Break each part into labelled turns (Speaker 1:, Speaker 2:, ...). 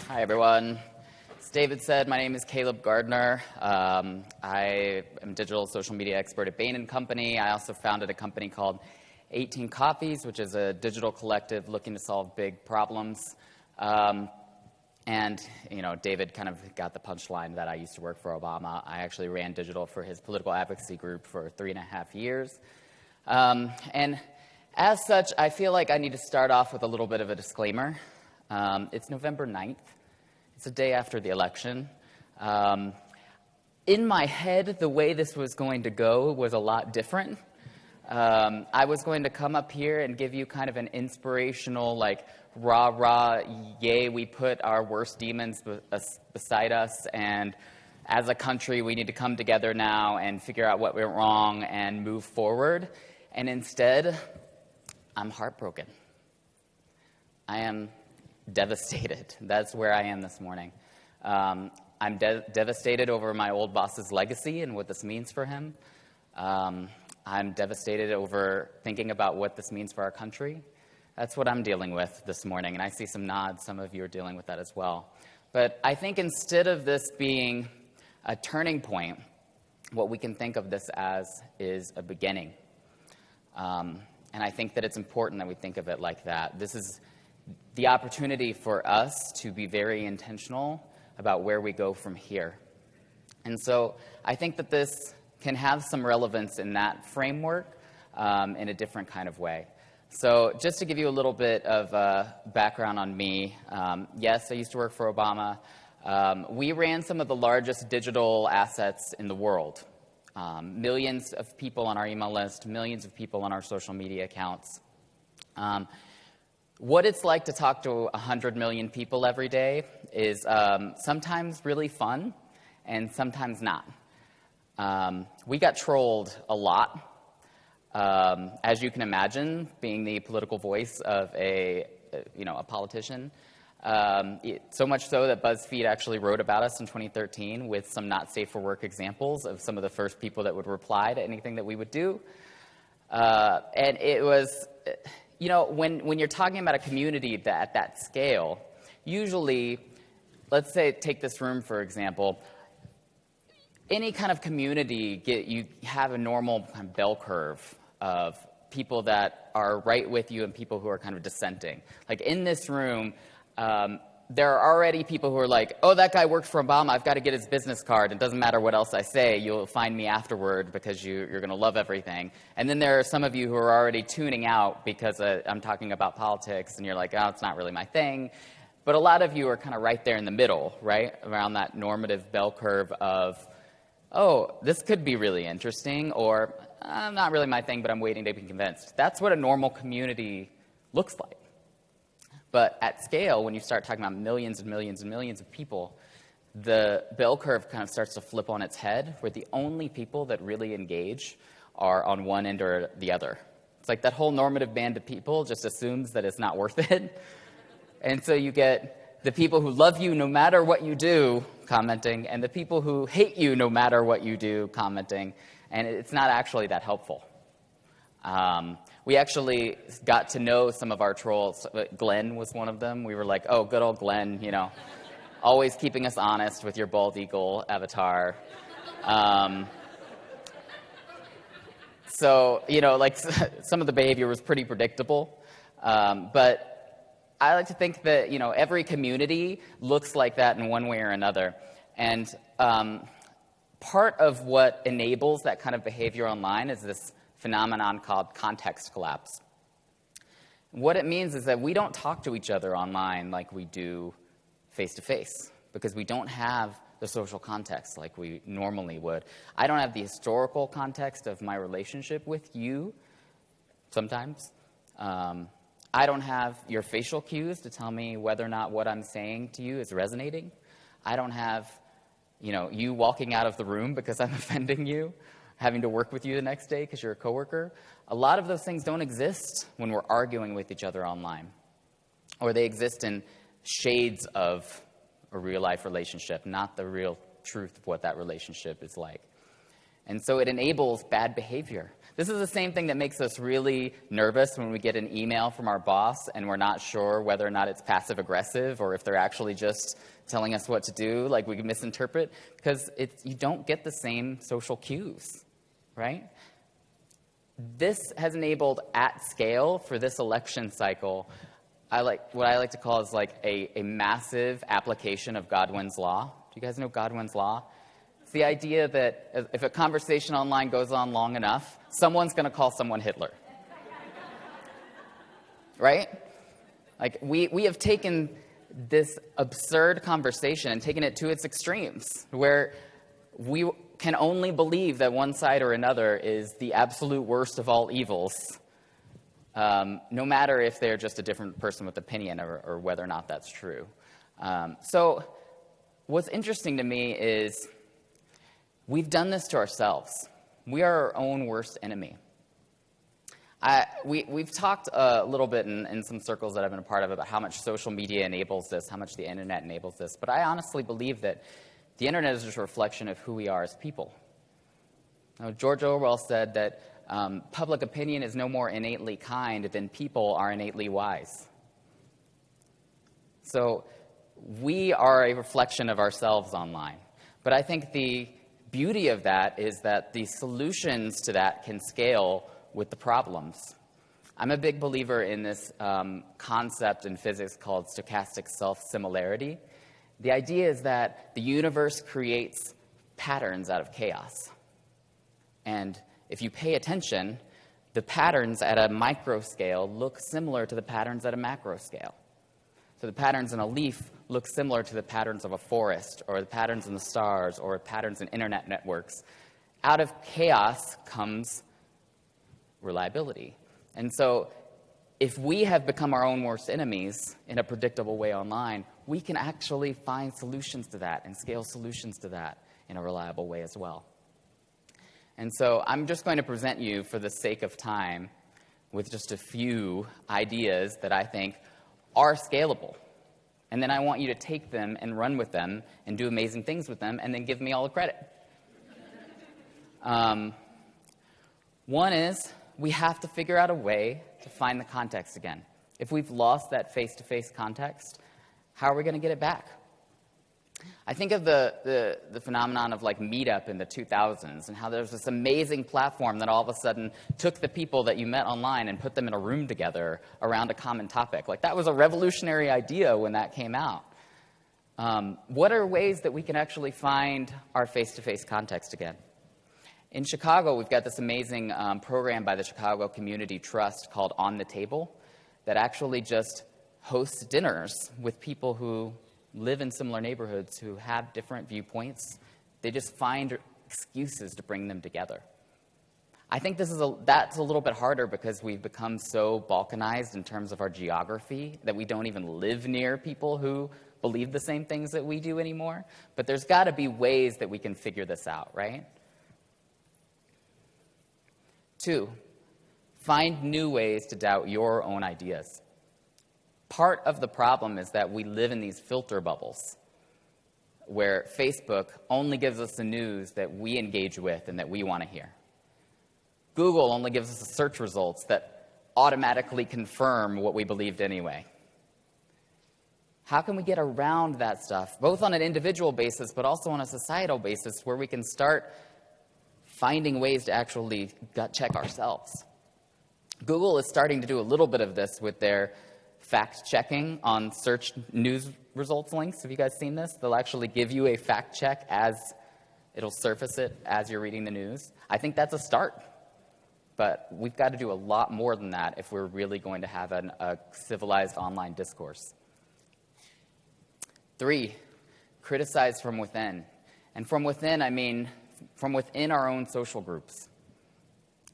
Speaker 1: Hi, everyone. As David said, my name is Caleb Gardner. I am a digital social media expert at Bain & Company. I also founded a company called 18 Coffees, which is a digital collective looking to solve big problems. And, you know, David kind of got the punchline that I used to work for Obama. I actually ran digital for his political advocacy group for 3.5 years. And as such, I feel like I need to start off with a little bit of a disclaimer. It's November 9th. It's the day after the election. In my head, the way this was going to go was a lot different. I was going to come up here and give you kind of an inspirational, like, rah, rah, yay, we put our worst demons beside us, and as a country, we need to come together now and figure out what went wrong and move forward. And instead, I'm heartbroken. I am devastated. That's where I am this morning. I'm devastated over my old boss's legacy and what this means for him. I'm devastated over thinking about what this means for our country. That's what I'm dealing with this morning, and I see some nods. Some of you are dealing with that as well. But I think instead of this being a turning point, what we can think of this as is a beginning. And I think that it's important that we think of it like that. This is the opportunity for us to be very intentional about where we go from here. And so I think that this can have some relevance in that framework in a different kind of way. So just to give you a little bit of background on me, yes, I used to work for Obama. We ran some of the largest digital assets in the world. Millions of people on our email list, millions of people on our social media accounts. What it's like to talk to 100 million people every day is sometimes really fun and sometimes not. We got trolled a lot. As you can imagine, being the political voice of a politician. So much so that BuzzFeed actually wrote about us in 2013 with some not safe for work examples of some of the first people that would reply to anything that we would do. And it was, when you're talking about a community at that scale, usually, let's say, take this room, for example, any kind of community, you have a normal kind of bell curve of people that are right with you and people who are kind of dissenting. Like in this room, there are already people who are like, oh, that guy worked for Obama, I've got to get his business card. It doesn't matter what else I say, you'll find me afterward because you're going to love everything. And then there are some of you who are already tuning out because I'm talking about politics, and you're like, oh, it's not really my thing. But a lot of you are kind of right there in the middle, right, around that normative bell curve of, oh, this could be really interesting, or not really my thing, but I'm waiting to be convinced. That's what a normal community looks like. But at scale, when you start talking about millions and millions and millions of people, the bell curve kind of starts to flip on its head, where the only people that really engage are on one end or the other. It's like that whole normative band of people just assumes that it's not worth it. And so you get the people who love you no matter what you do commenting, and the people who hate you no matter what you do commenting, and it's not actually that helpful. We actually got to know some of our trolls. Glenn was one of them. We were like, oh, good old Glenn, always keeping us honest with your bald eagle avatar. So, some of the behavior was pretty predictable. But I like to think that, every community looks like that in one way or another. And part of what enables that kind of behavior online is this phenomenon called context collapse. What it means is that we don't talk to each other online like we do face-to-face, because we don't have the social context like we normally would. I don't have the historical context of my relationship with you sometimes. I don't have your facial cues to tell me whether or not what I'm saying to you is resonating. I don't have, you walking out of the room because I'm offending you, having to work with you the next day because you're a coworker. A lot of those things don't exist when we're arguing with each other online. Or they exist in shades of a real-life relationship, not the real truth of what that relationship is like. And so it enables bad behavior. This is the same thing that makes us really nervous when we get an email from our boss and we're not sure whether or not it's passive-aggressive or if they're actually just telling us what to do, like we can misinterpret, because you don't get the same social cues, right? This has enabled at scale for this election cycle, what I like to call is like a massive application of Godwins Law. Do you guys know Godwins Law? It's the idea that if a conversation online goes on long enough, someone's going to call someone Hitler. Right? Like, we have taken this absurd conversation and taken it to its extremes, where we can only believe that one side or another is the absolute worst of all evils, no matter if they're just a different person with opinion or whether or not that's true. So what's interesting to me is we've done this to ourselves. We are our own worst enemy. We've talked a little bit in some circles that I've been a part of about how much social media enables this, how much the internet enables this, but I honestly believe that the internet is just a reflection of who we are as people. Now, George Orwell said that public opinion is no more innately kind than people are innately wise. So we are a reflection of ourselves online. But I think the beauty of that is that the solutions to that can scale with the problems. I'm a big believer in this concept in physics called stochastic self-similarity. The idea is that the universe creates patterns out of chaos. And if you pay attention, the patterns at a micro scale look similar to the patterns at a macro scale. So the patterns in a leaf look similar to the patterns of a forest, or the patterns in the stars, or patterns in internet networks. Out of chaos comes reliability. And so if we have become our own worst enemies in a predictable way online, we can actually find solutions to that and scale solutions to that in a reliable way as well. And so I'm just going to present you, for the sake of time, with just a few ideas that I think are scalable. And then I want you to take them and run with them and do amazing things with them and then give me all the credit. One is, we have to figure out a way to find the context again. If we've lost that face-to-face context, how are we going to get it back? I think of the phenomenon of like Meetup in the 2000s and how there's this amazing platform that all of a sudden took the people that you met online and put them in a room together around a common topic. Like, that was a revolutionary idea when that came out. What are ways that we can actually find our face-to-face context again? In Chicago, we've got this amazing program by the Chicago Community Trust called On the Table that actually just hosts dinners with people who live in similar neighborhoods, who have different viewpoints. They just find excuses to bring them together. I think that's a little bit harder because we've become so balkanized in terms of our geography that we don't even live near people who believe the same things that we do anymore. But there's got to be ways that we can figure this out, right? 2, find new ways to doubt your own ideas. Part of the problem is that we live in these filter bubbles where Facebook only gives us the news that we engage with and that we want to hear. Google only gives us the search results that automatically confirm what we believed anyway. How can we get around that stuff, both on an individual basis but also on a societal basis, where we can start finding ways to actually gut check ourselves? Google is starting to do a little bit of this with their fact-checking on search news results links. Have you guys seen this? They'll actually give you a fact-check as it'll surface it as you're reading the news. I think that's a start. But we've got to do a lot more than that if we're really going to have a civilized online discourse. 3, criticize from within. And from within, I mean from within our own social groups.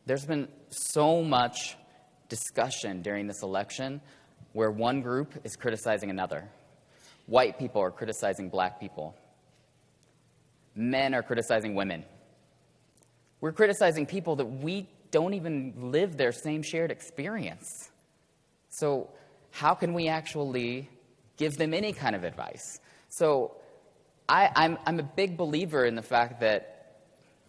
Speaker 1: There's been so much discussion during this election where one group is criticizing another. White people are criticizing black people. Men are criticizing women. We're criticizing people that we don't even live their same shared experience. So how can we actually give them any kind of advice? So I'm a big believer in the fact that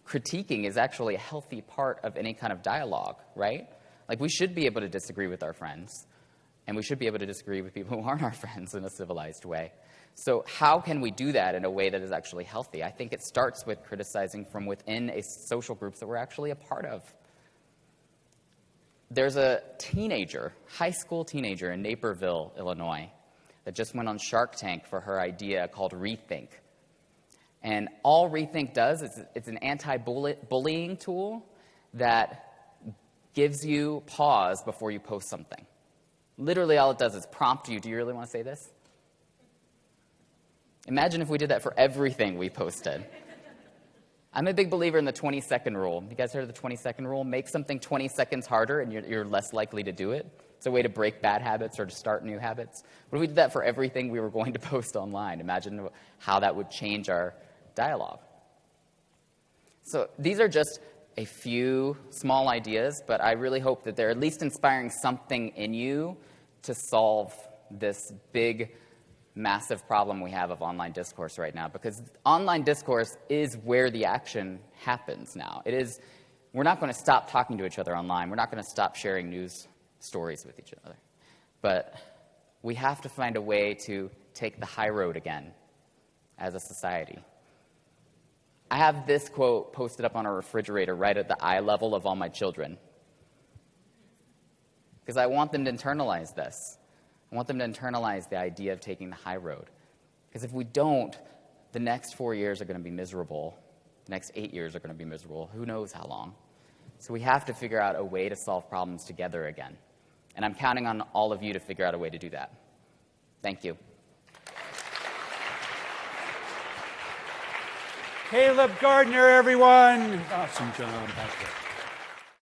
Speaker 1: critiquing is actually a healthy part of any kind of dialogue, right? Like, we should be able to disagree with our friends, and we should be able to disagree with people who aren't our friends in a civilized way. So how can we do that in a way that is actually healthy? I think it starts with criticizing from within a social group that we're actually a part of. There's a teenager, high school teenager in Naperville, Illinois, that just went on Shark Tank for her idea called Rethink. And all Rethink does is it's an anti-bullying tool that gives you pause before you post something. Literally all it does is prompt you, do you really want to say this? Imagine if we did that for everything we posted. I'm a big believer in the 20-second rule. You guys heard of the 20-second rule? Make something 20 seconds harder and you're less likely to do it. It's a way to break bad habits or to start new habits. What if we did that for everything we were going to post online? Imagine how that would change our dialogue. So these are just a few small ideas, but I really hope that they're at least inspiring something in you to solve this big, massive problem we have of online discourse right now, because online discourse is where the action happens now. We're not going to stop talking to each other online. We're not going to stop sharing news stories with each other. But we have to find a way to take the high road again as a society. I have this quote posted up on a refrigerator right at the eye level of all my children, because I want them to internalize this. I want them to internalize the idea of taking the high road. Because if we don't, the next 4 years are going to be miserable. The next 8 years are going to be miserable. Who knows how long? So we have to figure out a way to solve problems together again. And I'm counting on all of you to figure out a way to do that. Thank you.
Speaker 2: Caleb Gardner, everyone. Awesome job, Patrick.